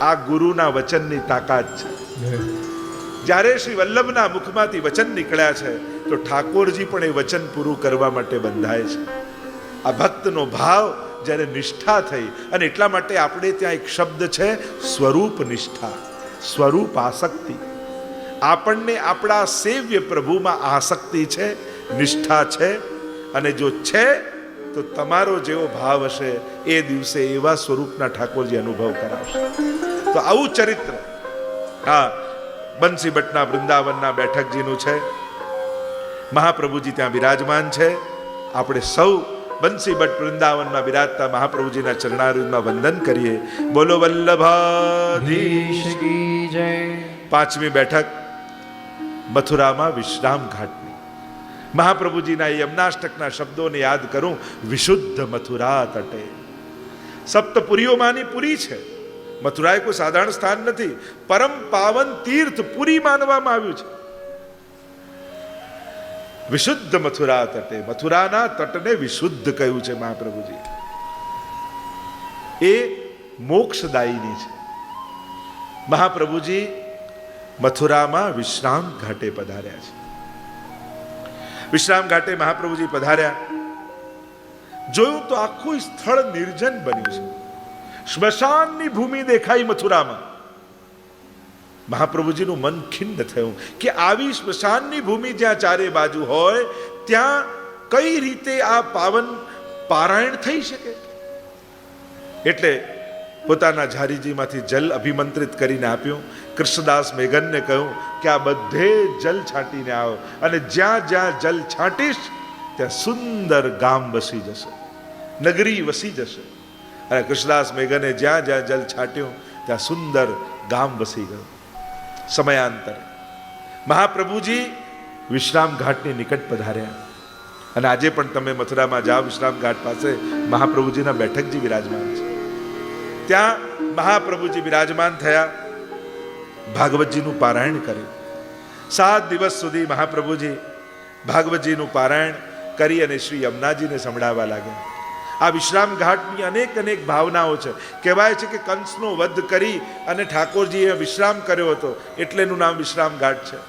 આ ગુરુના વચનની તાકાત છે. જ્યારે શ્રી વલ્લભના મુખમાંથી વચન નીકળ્યા છે તો ઠાકોરજી પણ એ વચન પૂરું કરવા માટે બંધાય છે. આ ભક્તનો ભાવ જ્યારે નિષ્ઠા થઈ, અને એટલા માટે આપણે ત્યાં એક શબ્દ છે સ્વરૂપ નિષ્ઠા, સ્વરૂપ આસક્તિ. આપણને આપણા સેવ્ય પ્રભુમાં આસક્તિ છે, નિષ્ઠા છે, અને જો છે તો તમારો જેવો ભાવ હશે એ દિવસે એવા સ્વરૂપના ઠાકોરજી અનુભવ કરાવશે. તો આવું ચરિત્ર હા બંસી ભટ્ટના વૃંદાવનના બેઠકજીનું છે. મહાપ્રભુજી ત્યાં બિરાજમાન છે. આપણે સૌ બંસી ભટ્ટ વૃંદાવનમાં બિરાજતા મહાપ્રભુજીના ચરણારવિંદમાં વંદન કરીએ. બોલો વલ્લભાધીશ કી જય. પાંચમી બેઠક મથુરામાં વિશ્રામ ઘાટની. મહાપ્રભુજીના યમનાષ્ટકના શબ્દોને યાદ કરું. વિશુદ્ધ મથુરા તટે. સપ્તપુરીઓમાંની પુરી છે મથુરા. એ કોઈ સાધારણ સ્થાન નથી. પરમ પાવન તીર્થ પુરી માનવામાં આવ્યું છે. વિશુદ્ધ મથુરા તટે. મથુરાના તટને વિશુદ્ધ કહ્યું છે મહાપ્રભુજી. એ મોક્ષદાયીની છે. મહાપ્રભુજી મથુરામાં વિશ્રામ ઘાટે પધાર્યા છે. વિશ્રામ ઘાટે મહાપ્રભુજી પધાર્યા. જોયું તો આખું સ્થળ નિર્જન બન્યું છે. સ્મશાનની ભૂમિ દેખાઈ મથુરામાં. મહાપ્રભુજીનું મન ખિન્ન થયું કે આવી સ્મશાનની ભૂમિ જ્યાં ચારે બાજુ હોય ત્યાં કઈ રીતે આ પાવન પારાયણ થઈ શકે. એટલે પોતાના ઝારીજીમાંથી જલ અભિમંત્રિત કરીને આપ્યું. કૃષ્ણદાસ મેઘનને કહ્યું કે આ બધે જલ છાંટીને આવો, અને જ્યાં જ્યાં જલ છાંટીશ ત્યાં સુંદર ગામ વસી જશે, નગરી વસી જશે. અને કૃષ્ણદાસ મેઘને જ્યાં જ્યાં જલ છાંટ્યું ત્યાં સુંદર ગામ વસી ગયું. સમયાંતરે મહાપ્રભુજી વિશ્રામ ઘાટની નિકટ પધાર્યા. અને આજે પણ તમે મથુરામાં જાઓ, વિશ્રામ ઘાટ પાસે મહાપ્રભુજીના બેઠકજી વિરાજમાન છે. ત્યાં મહાપ્રભુજી વિરાજમાન થયા. ભાગવતજીનું પારાયણ કર્યું. 7 દિવસ સુધી મહાપ્રભુજી ભાગવતજીનું પારાયણ કરી અને શ્રી યમુનાજીને સંભળાવવા લાગ્યા. આ વિશ્રામ ઘાટની અનેક અનેક ભાવનાઓ છે. કહેવાય છે કે કંસનો વધ કરી અને ઠાકોરજીએ વિશ્રામ કર્યો હતો એટલે એનું નામ વિશ્રામ ઘાટ છે.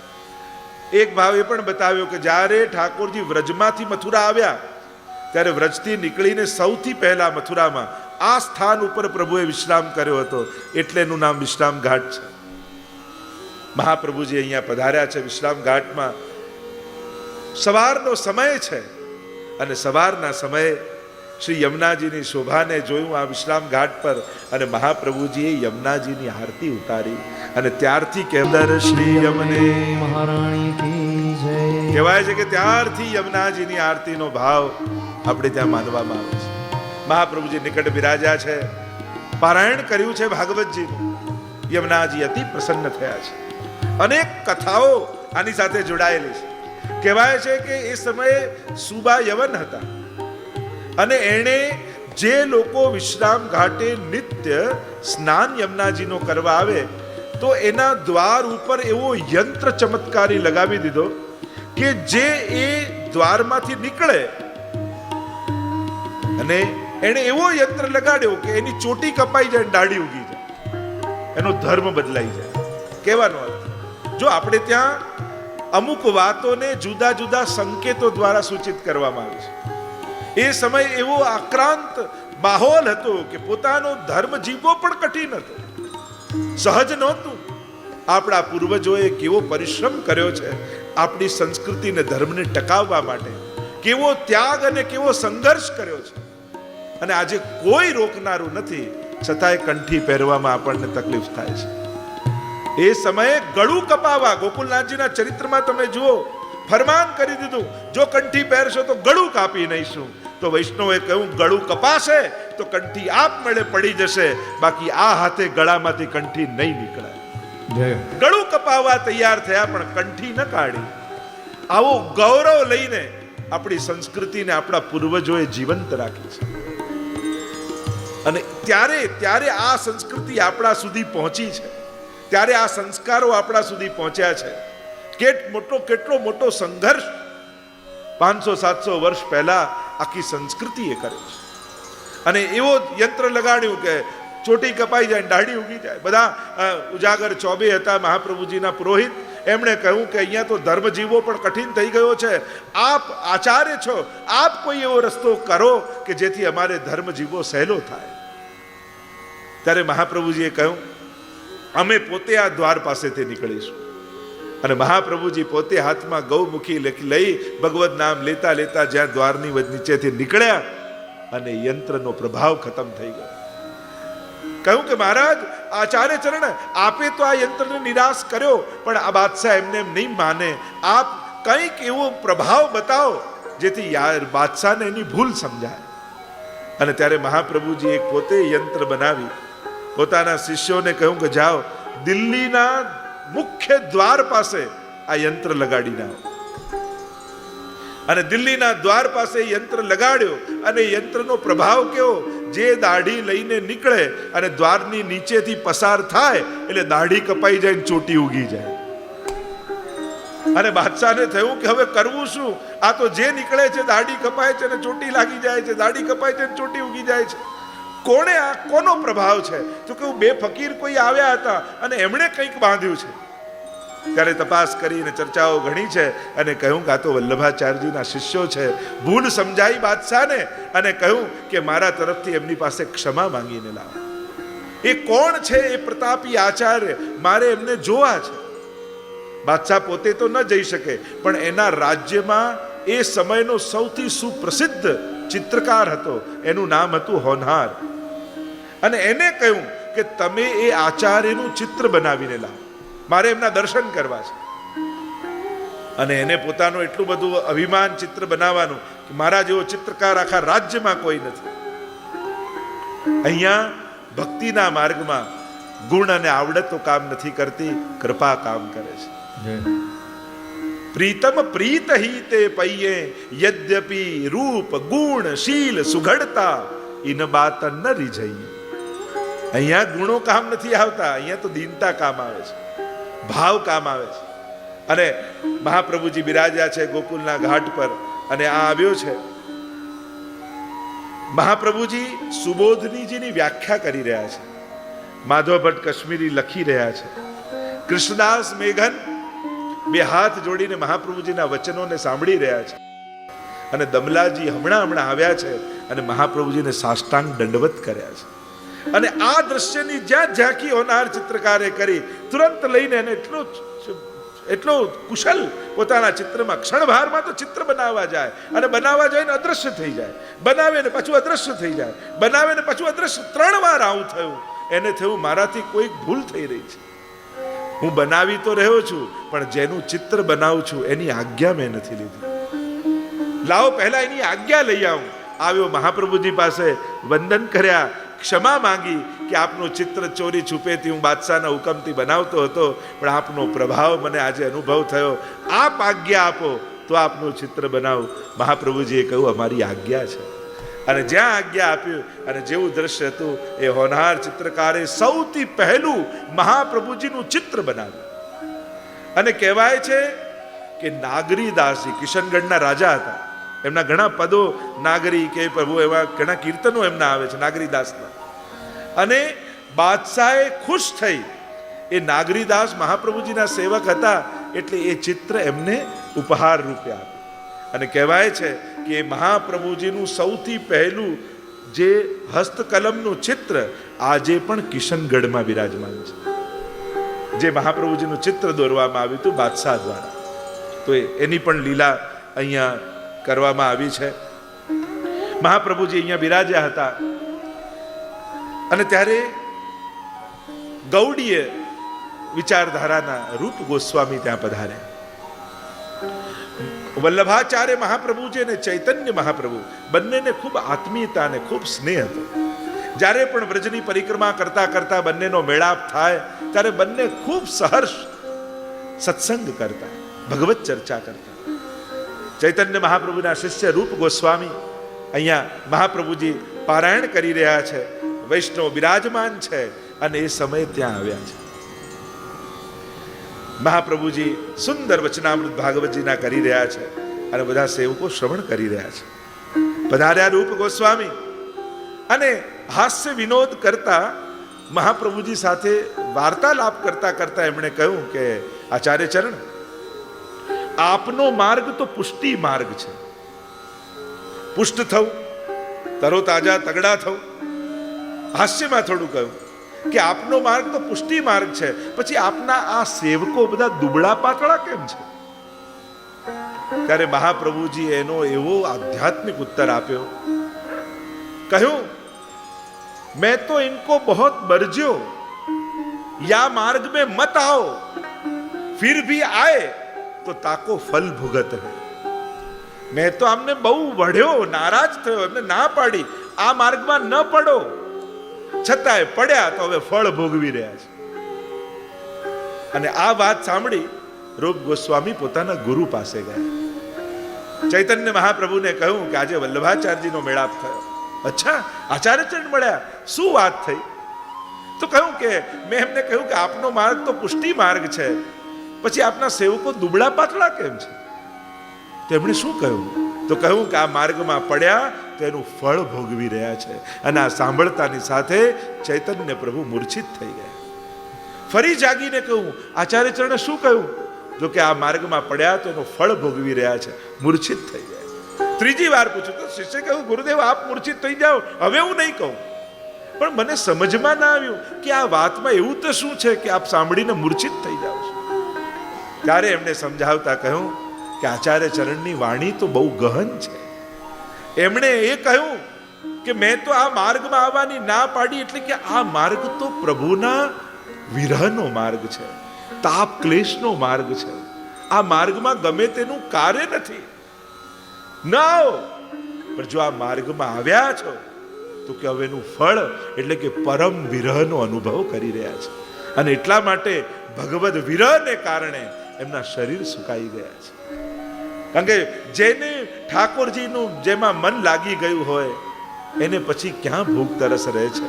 એક ભાવ એ પણ બતાવ્યો કે જ્યારે ઠાકોરજી વ્રજમાંથી મથુરા આવ્યા ત્યારે વ્રજથી નીકળીને સૌથી પહેલા મથુરામાં આ સ્થાન ઉપર પ્રભુએ વિશ્રામ કર્યો હતો એટલે એનું નામ વિશ્રામ ઘાટ છે. મહાપ્રભુજી અહીંયા પધાર્યા છે વિશ્રામ ઘાટમાં. સવારનો સમય છે અને સવારના સમયે શ્રી યમુનાજીની શોભાને જોયું આ વિશ્રામ ઘાટ પર, અને મહાપ્રભુજીએ યમુનાજીની આરતી ઉતારી. અને ત્યારથી શ્રી યમને મહારાણી કી જય કહેવાય છે કે ત્યારથી યમુનાજીની આરતીનો ભાવ આપણે ત્યાં માનવામાં આવે છે. મહાપ્રભુજી નિકટ બિરાજ્યા છે. પારાયણ કર્યું છે ભાગવતજીનું. યમુનાજી અતિ પ્રસન્ન થયા છે. અનેક કથાઓ આની સાથે જોડાયેલી છે. કહેવાય છે કે એ સમયે સુબા યવન હતા, અને એણે જે લોકો વિશ્રામ ઘાટે નિત્ય સ્નાન યમુનાજીનો કરવા આવે તો એના દ્વાર ઉપર એવો યંત્ર ચમત્કારી લગાવી દીધો કે જે એ દ્વારમાંથી નીકળે અને એણે એવો યંત્ર લગાડ્યો કે એની ચોટી કપાઈ જાય, દાઢી ઉગી જાય, એનો ધર્મ બદલાઈ જાય. કહેવાનો અર્થ, જો આપણે ત્યાં અમુક વાતોને જુદા જુદા સંકેતો દ્વારા સૂચિત કરવામાં આવે છે. એ સમય એવો આક્રાંત માહોલ હતો કે પોતાનો ધર્મ જીવવો પણ કઠિન હતો, સહજ નહોતું. આપણા પૂર્વજોએ કેવો પરિશ્રમ કર્યો છે આપણી સંસ્કૃતિને ધર્મને ટકાવવા માટે, કેવો ત્યાગ અને કેવો સંઘર્ષ કર્યો છે. અને આજે કોઈ રોકનારું નથી, છતાંય કંઠી પહેરવામાં આપણને તકલીફ થાય છે. એ સમયે ગળું કપાવા, ગોકુલનાથજીના ચરિત્રમાં તમે જુઓ, ફરમાન કરી દીધું જો કંઠી પહેરશો તો ગળું કાપી નહીશું. તો વૈષ્ણવે કહ્યું ગળું કપાશે તો કંઠી આપમેળે પડી જશે, બાકી આ હાથે ગળામાંથી કંઠી નહીં નીકળે. ગળું કપાવવા તૈયાર થયા પણ કંઠી ન કાઢી. આવો ગૌરવ લઈને આપણી સંસ્કૃતિને આપણા પૂર્વજોએ જીવંત રાખી છે. અને ત્યારે આ સંસ્કૃતિ આપણા સુધી પહોંચી છે, ત્યારે આ સંસ્કારો આપણા સુધી પહોંચ્યા છે. કેટલો મોટો સંઘર્ષ 500-700 વર્ષ પહેલા આખી સંસ્કૃતિએ કર્યો છે. અને એવો યંત્ર લગાડ્યું કે ચોટી કપાઈ જાય, દાઢી ઉગી જાય. બધા ઉજાગર ચોબે હતા મહાપ્રભુજીના પુરોહિત. એમણે કહ્યું કે અહીંયા તો ધર્મ જીવવો પણ કઠિન થઈ ગયો છે, આપ આચાર્ય છો, આપ કોઈ એવો રસ્તો કરો કે જેથી અમારે ધર્મ જીવવો સહેલો થાય. ત્યારે મહાપ્રભુજીએ કહ્યું, અમે પોતે આ દ્વાર પાસેથી નીકળીશું. અને મહાપ્રભુજી પોતે હાથમાં ગૌમુખી લઈ ભગવત નામ લેતા લેતા જ્યાં દ્વારની નીચેથી નીકળ્યા અને યંત્રનો પ્રભાવ ખતમ થઈ ગયો. કહ્યું કે મહારાજ આચાર્ય ચરણ, આપે તો આ યંત્રને નિરાશ કર્યો, પણ આ બાદશાહ એમને એમ નહીં માને. આપ કંઈક એવો પ્રભાવ બતાવો જેથી બાદશાહને એની ભૂલ સમજાય. અને ત્યારે મહાપ્રભુજી એક પોતે યંત્ર બનાવી પોતાના શિષ્યોને કહ્યું કે જાઓ, દિલ્હીના મુખ્ય દ્વાર પાસે આ યંત્ર લગાડીને આવો. અને દિલ્હીના દ્વાર પાસે યંત્ર લગાડ્યો અને યંત્રનો પ્રભાવ કેવો, જે દાઢી લઈને નીકળે અને દ્વારની નીચેથી પસાર થાય એટલે દાઢી કપાઈ જાય, ચોટી ઉગી જાય. અને બાદશાહને થયું કે હવે કરવું શું? આ તો જે નીકળે છે દાઢી કપાય છે અને ચોટી લાગી જાય છે, દાઢી કપાય છે અને ચોટી ઉગી જાય છે. કોણે આ કોનો પ્રભાવ છે? તો કેવું બે ફકીર કોઈ આવ્યા હતા અને એમણે કંઈક બાંધ્યું છે. ત્યારે તપાસ કરીને ચર્ચાઓ ઘણી છે અને કહ્યું કે આ તો વલ્લભાચાર્યજીના શિષ્યો છે. ભૂલ સમજાઈ બાદશાહને અને કહ્યું કે મારા તરફથી એમની પાસે ક્ષમા માંગીને લાવો. એ કોણ છે? એ પ્રતાપી આચાર્ય, મારે એમને જોવા છે. બાદશાહ પોતે તો ન જઈ શકે, પણ એના રાજ્યમાં એ સમયનો સૌથી સુપ્રસિદ્ધ ચિત્રકાર હતો, એનું નામ હતું હોનહાર. અને એને કહ્યું કે તમે એ આચાર્યનું ચિત્ર બનાવીને લાવો, મારે એમના દર્શન કરવા છે. અને એને પોતાનું એટલું બધું અભિમાન ચિત્ર બનાવવાનું કે મારા જેવો ચિત્રકાર આખા રાજ્યમાં કોઈ નથી. અહીંયા ભક્તિના માર્ગમાં ગુણ અને આવડતો કામ નથી કરતી, કૃપા કામ કરે છે. પ્રીતમ પ્રીત હી તે પૈયે યદ્યપિ રૂપ ગુણ શીલ સુઘડતા ઇન બાત ન રીઝઈએ. અહીંયા ગુણો કામ નથી આવતા, અહીંયા તો દીનતા કામ આવે છે, ભાવ કામ આવે છે. અને મહાપ્રભુજી બિરાજ્યા છે ગોકુલના ઘાટ પર અને આ આવ્યો છે. મહાપ્રભુજી સુબોધનીજીની વ્યાખ્યા કરી રહ્યા છે. માધવ ભટ્ટ કાશ્મીરી લખી રહ્યા છે. કૃષ્ણદાસ મેઘન બે હાથ જોડીને મહાપ્રભુજીના વચનોને સાંભળી રહ્યા છે. અને દમલાજી હમણાં આવ્યા છે અને મહાપ્રભુજીને સાષ્ટાંગ દંડવત કર્યા છે. અને આ દ્રશ્યની જ્યાં ઝાંખી હોનાર ચિત્રકારે કરી, તુરંત લઈને એને એટલો કુશલ પોતાના ચિત્રમાં ક્ષણભારમાં તો ચિત્ર બનાવવા જાય અને બનાવવા જાય ને અદ્રશ્ય થઈ જાય, બનાવે ને પાછું અદ્રશ્ય થઈ જાય, બનાવે ને પાછું અદ્રશ્ય. 3 વાર આવું થયું. એને થયું મારાથી કોઈક ભૂલ થઈ રહી છે. હું બનાવી તો રહ્યો છું, પણ જેનું ચિત્ર બનાવું છું એની આજ્ઞા મેં નથી લીધી. લાવો પહેલા એની આજ્ઞા લઈ આવું. આવ્યો મહાપ્રભુજી પાસે, વંદન કર્યા, ક્ષમા માંગી કે આપનું ચિત્ર ચોરી છુપેથી હું બાદશાહના હુકમથી બનાવતો હતો, પણ આપનો પ્રભાવ મને આજે અનુભવ થયો. આપ આજ્ઞા આપો તો આપનું ચિત્ર બનાવું. મહાપ્રભુજીએ કહ્યું અમારી આજ્ઞા છે. અને જ્યાં આજ્ઞા આપ્યું અને જેવું દ્રશ્ય હતું એ હોનહાર ચિત્રકારે સૌથી પહેલું મહાપ્રભુજીનું ચિત્ર બનાવ્યું. અને કહેવાય છે કે નાગરીદાસજી કિશનગઢના રાજા હતા. એમના ઘણા પદો નાગરી કે પ્રભુ એવા ઘણા કીર્તનો એમના આવે છે નાગરીદાસના. અને બાદશાહે ખુશ થઈ. એ નાગરીદાસ મહાપ્રભુજીના સેવક હતા એટલે એ ચિત્ર એમને ઉપહાર રૂપે આપ્યું. અને કહેવાય છે કે મહાપ્રભુજીનું સૌથી પહેલું જે હસ્તકલમનું ચિત્ર આજે પણ કિશનગઢમાં બિરાજમાન છે. જે મહાપ્રભુજીનું ચિત્ર દોરવામાં આવ્યું હતું બાદશાહ દ્વારા, તો એની પણ લીલા અહીંયા કરવામાં આવી છે. મહાપ્રભુજી અહીંયા બિરાજ્યા હતા અને ત્યારે ગૌડીય વિચારધારાના રૂપ ગોસ્વામી ત્યાં પધાર્યા. વલ્લભાચાર્ય મહાપ્રભુજી અને ચૈતન્ય મહાપ્રભુ બંનેને ખૂબ આત્મીયતા અને ખૂબ સ્નેહ હતો. જ્યારે પણ વ્રજની પરિક્રમા કરતા કરતા બંનેનો મેળાપ થાય ત્યારે બંને ખૂબ સહર્ષ સત્સંગ કરતા, ભગવત ચર્ચા કરતા. ચૈતન્ય મહાપ્રભુના શિષ્ય રૂપ ગોસ્વામી અહીંયા મહાપ્રભુજી પારાયણ કરી રહ્યા છે, વૈષ્ણવ બિરાજમાન છે અને એ સમયે ત્યાં આવ્યા છે. મહાપ્રભુજી સુંદર વચનામૃત ભાગવતજીના કરી રહ્યા છે અને બધા સેવકો શ્રવણ કરી રહ્યા છે. પધાર્યા રૂપ ગોસ્વામી અને હાસ્ય વિનોદ કરતા મહાપ્રભુજી સાથે વાર્તાલાપ કરતા કરતા એમણે કહ્યું કે આચાર્ય ચરણ, આપનો માર્ગ તો પુષ્ટિ માર્ગ છે. પુષ્ટ થવું, તરોતાજા તગડા થવું. હાસ્યમાં થોડું કહ્યું કે આપનો માર્ગ તો પુષ્ટિ માર્ગ છે, પછી આપના આ સેવકો બધા દુબળા પાતળા કેમ છે? ત્યારે મહાપ્રભુજી એનો એવો આધ્યાત્મિક ઉત્તર આપ્યો, કહ્યું, मैं तो इनको बहुत बरज्यो, या मार्ग में मत आओ, फिर भी आए तो ताको फल भुगत है. मैं तो આમને બહુ વઢ્યો, નારાજ થયો, એમને ના પાડી આ માર્ગમાં ન પડો, છતાંય પડ્યા તો હવે ફળ ભોગવી રહ્યા છે. અને આ વાત સાંભળી રૂપ ગોસ્વામી પોતાના ગુરુ પાસે ગયા. ચૈતન્ય મહાપ્રભુને કહ્યું કે આજે વલ્લભાચાર્યજીનો મેળાપ થયો. અચ્છા, આચાર્યચરણ મળ્યા, શું વાત થઈ? તો કહ્યું કે મેં એમને કહ્યું કે આપનો માર્ગ તો પુષ્ટિ માર્ગ છે, પછી આપના સેવકો દુબળા પાતળા કેમ છે? તેમણે શું કહ્યું? તો કહ્યું કે આ માર્ગમાં પડ્યા તો એનું ફળ ભોગવી રહ્યા છે. અને આ સાંભળતાની સાથે ચૈતન્ય પ્રભુ મૂર્છિત થઈ ગયા. ફરી જાગીને કહ્યું, આચાર્યચરણે શું કહ્યું? જો કે આ માર્ગમાં પડ્યા તો એનું ફળ ભોગવી રહ્યા છે. મૂર્છિત થઈ ગયા. ત્રીજી વાર પૂછ્યું તો શિષ્ય કહ્યું, ગુરુદેવ આપ મૂર્છિત થઈ જાઓ, હવે હું નહીં કહું. પણ મને સમજમાં ના આવ્યું કે આ વાતમાં એવું તો શું છે કે આપ સાંભળીને મૂર્છિત થઈ જાઓ છો. ત્યારે એમને સમજાવતા કહ્યું કે આચાર્ય ચરણની વાણી તો બહુ ગહન છે. એમણે એ કહ્યું કે મેં તો આ માર્ગમાં આવવાની ના પાડી એટલે કે આ માર્ગ તો પ્રભુના વિરહનો માર્ગ છે, તાપ ક્લેશનો માર્ગ છે. આ માર્ગમાં ગમે તેનું કાર્ય નથી, ન આવો. પણ જો આ માર્ગમાં આવ્યા છો તો કે હવેનું ફળ એટલે કે પરમ વિરહનો અનુભવ કરી રહ્યા છે. અને એટલા માટે ભગવદ વિરહને કારણે એમના શરીર સુકાઈ ગયા છે. કારણ કે જેને ઠાકોરજીનું જેમાં મન લાગી ગયું હોય એને પછી ક્યાં ભૂખ તરસ રહે છે?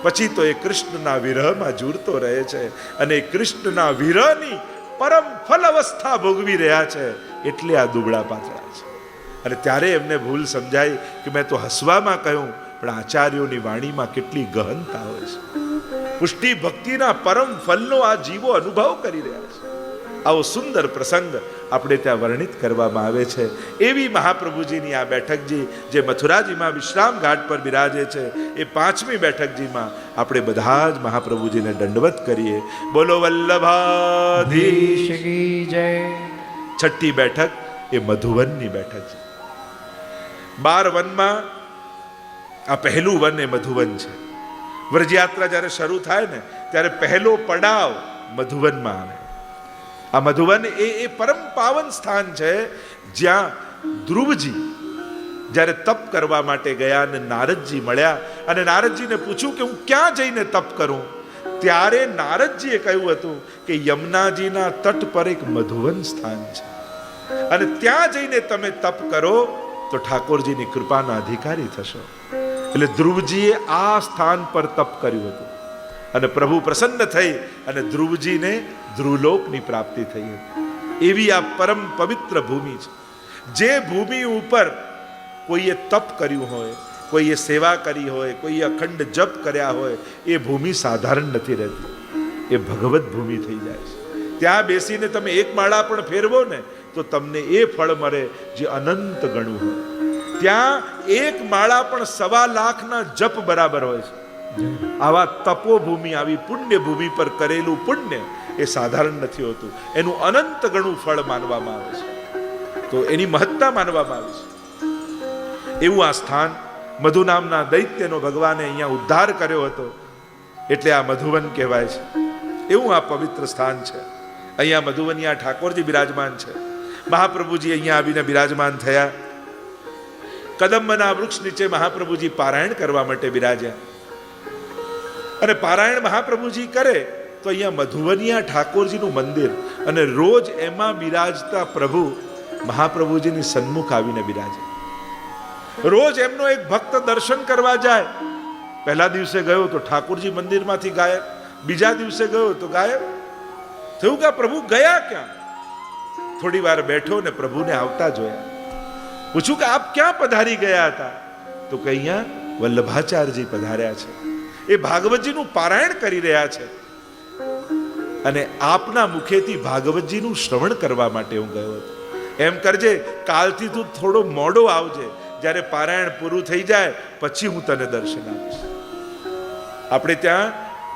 પછી તો એ કૃષ્ણના વિરહમાં જુરતો રહે છે અને કૃષ્ણના વિરહની પરમ ફલ અવસ્થા ભોગવી રહ્યા છે. એટલે આ દુબળા પાતળા છે. અને ત્યારે એમને ભૂલ સમજાય કે મેં તો હસવામાં કહ્યું, પણ આચાર્યોની વાણીમાં કેટલી ગહનતા હોય છે. પુષ્ટિ ભક્તિના પરમ ફલનો આ જીવો અનુભવ કરી રહ્યા છે. આવો સુંદર પ્રસંગ આપણે ત્યાં વર્ણિત કરવામાં આવે છે. એવી મહાપ્રભુજીની આ બેઠકજી જે મથુરાજીમાં વિશ્રામ ઘાટ પર બિરાજે છે, એ 5મી બેઠકજીમાં આપણે બધા જ મહાપ્રભુજીને દંડવત કરીએ. બોલો વલ્લભાધીશ કી જય. 6ઠ્ઠી બેઠક એ મધુવનની બેઠક છે. 12 વનમાં આ પહેલું વન એ મધુવન છે. વ્રજયાત્રા જ્યારે શરૂ થાય ને ત્યારે પહેલો પડાવ મધુવનમાં આવે. આ મધુવન એ પરમ પાવન સ્થાન છે જ્યાં ધ્રુવજી જ્યારે તપ કરવા માટે ગયા અને નારદજી મળ્યા અને નારદજીને પૂછ્યું કે હું ક્યાં જઈને તપ કરું, ત્યારે નારદજીએ કહ્યું હતું કે યમુનાજીના તટ પર એક મધુવન સ્થાન છે અને ત્યાં જઈને તમે તપ કરો તો ઠાકોરજીની કૃપાના અધિકારી થશો. એટલે ધ્રુવજીએ આ સ્થાન પર તપ કર્યું હતું અને પ્રભુ પ્રસન્ન થઈ અને ધ્રુવજીને ધ્રુવલોકની પ્રાપ્તિ થઈ હતી. એવી આ પરમ પવિત્ર ભૂમિ છે. જે ભૂમિ ઉપર કોઈએ તપ કર્યું હોય, કોઈએ સેવા કરી હોય, કોઈએ અખંડ જપ કર્યા હોય, એ ભૂમિ સાધારણ નથી રહેતી, એ ભગવત ભૂમિ થઈ જાય છે. ત્યાં બેસીને તમે એક માળા પણ ફેરવો ને તો તમને એ ફળ મળે જે અનંત ગણું હોય. ત્યાં એક માળા પણ 1.25 લાખના જપ બરાબર હોય છે. આવા તપોભૂમિ, આવી પુણ્ય ભૂમિ પર કરેલું પુણ્ય એ સાધારણ નથી હોતું, એનું અનંત ગણું ફળ માનવામાં આવે છે. તો એની મહત્તા માનવામાં આવે છે. એવું આ સ્થાન મધુ નામના દૈત્યનો ભગવાને અહીંયા ઉદ્ધાર કર્યો હતો એટલે આ મધુવન કહેવાય છે. એવું આ પવિત્ર સ્થાન છે. અહીંયા મધુવનિયા ઠાકોરજી બિરાજમાન છે. મહાપ્રભુજી અહીંયા આવીને બિરાજમાન થયા. કદંબના વૃક્ષ નીચે મહાપ્રભુજી પારાયણ કરવા માટે બિરાજ્યા અને પારાયણ મહાપ્રભુજી કરે તો અહીંયા મધુવનિયા ઠાકોરજીનું મંદિર અને રોજ એમાં બિરાજતા પ્રભુ મહાપ્રભુજીની સન્મુખ આવીને બિરાજે. રોજ એમનો એક ભક્ત દર્શન કરવા જાય. પહેલા દિવસે ગયો તો ઠાકોરજી મંદિરમાંથી ગાયબ, બીજા દિવસે ગયો તો ગાયબ. થયું કે પ્રભુ ગયા ક્યાં? થોડી વાર બેઠો ને પ્રભુને આવતા જોયા. પૂછ્યું કે આપ ક્યાં પધારી ગયા હતા? તો કે અહીંયા વલ્લભાચાર્યજી પધાર્યા છે. એ ભાગવતજીનું પારાયણ કરી રહ્યા છે અને આપના મુખેથી ભાગવતજીનું શ્રવણ કરવા માટે હું ગયો હતો. એમ કરજે, કાલથી તું થોડો મોડો આવજે, જ્યારે પારાયણ પૂરું થઈ જાય પછી હું તને દર્શન આપીશ. આપણે ત્યાં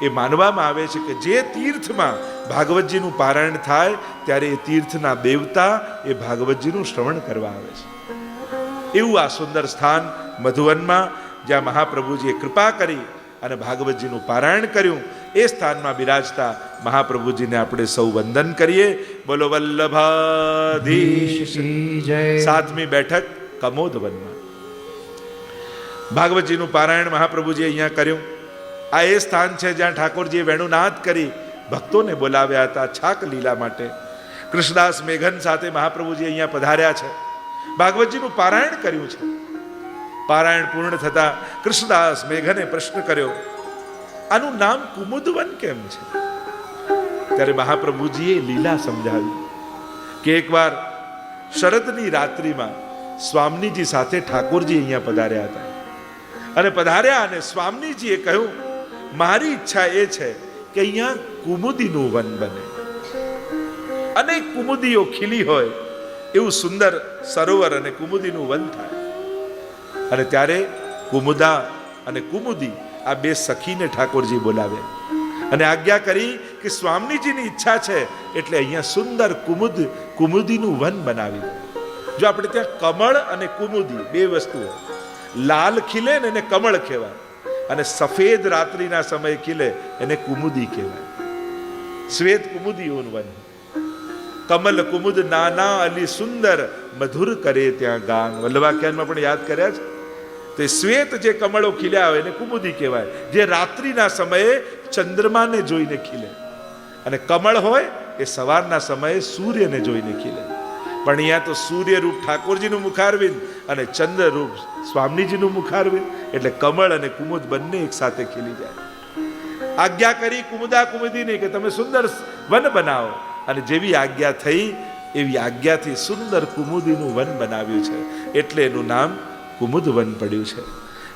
એ માનવામાં આવે છે કે જે તીર્થમાં ભાગવતજીનું પારાયણ થાય ત્યારે એ તીર્થના દેવતા એ ભાગવતજીનું શ્રવણ કરવા આવે છે. એવું આ સુંદર સ્થાન મધુવનમાં, જ્યાં મહાપ્રભુજીએ કૃપા કરી અને ભાગવતજીનું પારાયણ કર્યું, એ સ્થાનમાં બિરાજતા મહાપ્રભુજીને આપણે સૌ વંદન કરીએ. બોલો વલ્લભાધીશ જય. 7મી બેઠક કમોદ વનમાં ભાગવતજીનું પારાયણ મહાપ્રભુજી અહીંયા કર્યું. આ એ સ્થાન છે જ્યાં ઠાકોરજીએ વેણુનાદ કરી ભક્તોને બોલાવ્યા હતા છાક લીલા માટે. કૃષ્ણદાસ મેઘન સાથે મહાપ્રભુજી અહીંયા પધાર્યા છે, ભાગવતજીનું પારાયણ કર્યું છે. પારાયણ પૂર્ણ થતા કૃષ્ણદાસ મેઘને પ્રશ્ન કર્યો, આનું નામ કુમુદવન કેમ છે? ત્યારે મહાપ્રભુજીએ લીલા સમજાવી કે એકવાર શરદની રાત્રિમાં સ્વામીજી સાથે ઠાકોરજી અહીંયા પધાર્યા હતા અને પધાર્યા અને સ્વામીજીએ કહ્યું, મારી ઈચ્છા એ છે કે અહીંયા કુમુદીનું વન બને, અનેક કુમુદીઓ ખીલી હોય એવું સુંદર સરોવર અને કુમુદીનું વન થાય. અને ત્યારે કુમુદા અને કુમુદી આ બે સખીને ઠાકોરજી બોલાવ્યા અને આજ્ઞા કરી કે સ્વામીજીની ઈચ્છા છે એટલે અહીંયા સુંદર કુમુદીનું વન બનાવી દો. જો આપણે ત્યાં કમળ અને કુમુદી બે વસ્તુઓ, લાલ ખીલે ને એને કમળ કહેવાય અને સફેદ રાત્રિના સમયે ખીલે એને કુમુદી કહેવાય. શ્વેત કુમુદીઓનું વન. કમલ કુમુદ નાના અલી સુંદર મધુર કરે ત્યાં ગાન. વલ્લભાખ્યાનમાં પણ યાદ કર્યા છે. તો શ્વેત જે કમળો ખીલ્યા હોય એને કુમુદી કહેવાય, જે રાત્રિના સમયે ચંદ્રમાને જોઈને ખીલે. અને કમળ હોય એ સવારના સમયે સૂર્યને જોઈને ખીલે. પણ અહીંયા તો સૂર્ય રૂપ ઠાકોરજીનું મુખારવિંદ અને ચંદ્ર રૂપ સ્વામીજીનું મુખારવિંદ, એટલે કમળ અને કુમુદ બંને એક સાથે ખીલી જાય. આજ્ઞા કરી કુમુદા કુમુદીને કે તમે સુંદર વન બનાવો, અને જેવી આજ્ઞા થઈ એવી આજ્ઞાથી સુંદર કુમુદીનું વન બનાવ્યું છે, એટલે એનું નામ કુમુદ વન પડ્યું છે.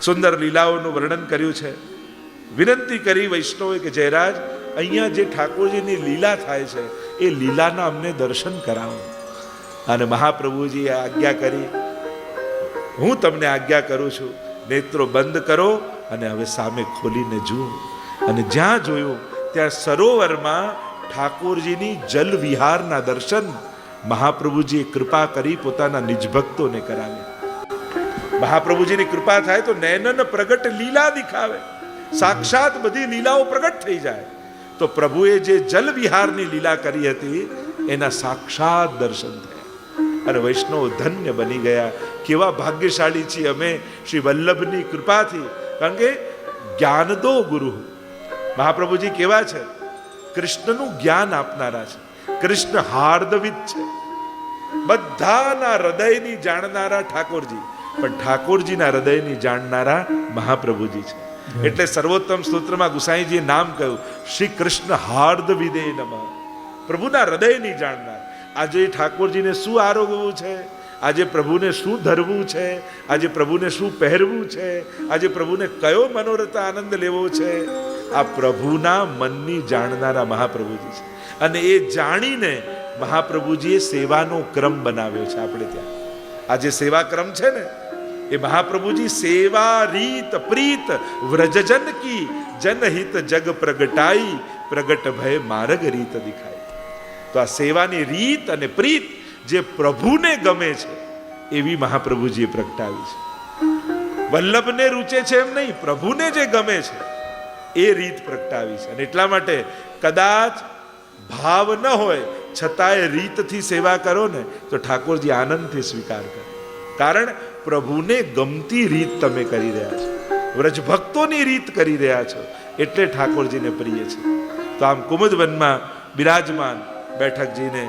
સુંદર લીલાઓનું વર્ણન કર્યું છે. વિનંતી કરી વૈષ્ણવે કે જયરાજ, અહીંયા જે ઠાકોરજીની લીલા થાય છે એ લીલાના અમને દર્શન કરાવો. અને મહાપ્રભુજીએ આજ્ઞા કરી, હું તમને આજ્ઞા કરું છું, નેત્રો બંધ કરો અને હવે સામે ખોલીને જુઓ. અને જ્યાં જોયું ત્યાં સરોવરમાં ઠાકોરજીની જલ વિહારના દર્શન મહાપ્રભુજીએ કૃપા કરી પોતાના નિજ ભક્તોને કરાવ્યા. મહાપ્રભુજીની કૃપા થાય તો નૈનન પ્રગટ લીલા દિખાવે, સાક્ષાત બધી લીલાઓ પ્રગટ થઈ જાય. તો પ્રભુએ જે જલ વિહારની લીલા કરી હતી એના સાક્ષાત દર્શન થયા અને વૈષ્ણવ ધન્ય બની ગયા. કેવા ભાગ્યશાળી છીએ અમે શ્રી વલ્લભની કૃપાથી. કારણ કે જ્ઞાન દો ગુરુ. મહાપ્રભુજી કેવા છે? કૃષ્ણનું જ્ઞાન આપનારા છે. કૃષ્ણ હાર્દવિદ છે, બધાના હૃદયની જાણનારા ઠાકોરજી, પણ ઠાકોરજીના હૃદયની જાણનારા મહાપ્રભુજી છે. એટલે સર્વોત્તમ સ્તોત્રમાં ગુસાઈજીએ નામ કહ્યું, શ્રી કૃષ્ણ હાર્દવિદે નમઃ. પ્રભુના હૃદયની જાણનાર. આજે ઠાકોરજીને શું આરોગવું છે, આજે પ્રભુને શું ધરવું છે, આજે પ્રભુને શું પહેરવું છે, આજે પ્રભુને કયો મનોરથ આનંદ લેવો છે, આ પ્રભુના મનની જાણનારા મહાપ્રભુજી છે. અને એ જાણીને મહાપ્રભુજીએ સેવાનો ક્રમ બનાવ્યો છે. આપણે ત્યાં આ જે સેવા ક્રમ છે ને એ મહાપ્રભુજી સેવા રીત પ્રીત વ્રજજન કી જનહિત જગ પ્રગટાઈ પ્રગટ ભય માર્ગ રીત દિખાય. તો આ સેવાની રીત અને પ્રીત જે પ્રભુને ગમે છે એવી મહાપ્રભુજીએ પ્રગટાવી છે. વલ્લભને રૂચે છે એમ નહીં, પ્રભુને જે ગમે છે એ રીત પ્રગટાવી છે. અને એટલા માટે કદાચ ભાવ ન હોય છતાંય રીતથી સેવા કરો ને તો ઠાકોરજી આનંદથી સ્વીકાર કરે. કારણ પ્રભુને ગમતી રીત તમે કરી રહ્યા છો, વ્રજ ભક્તોની રીત કરી રહ્યા છો, એટલે ઠાકોરજીને પ્રિય છે. તો આમ કુમુદવનમાં બિરાજમાન બેઠકજીને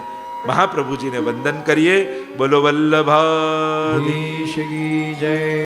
મહાપ્રભુજીને વંદન કરીએ. બોલો વલ્લભાધીશ કી જય.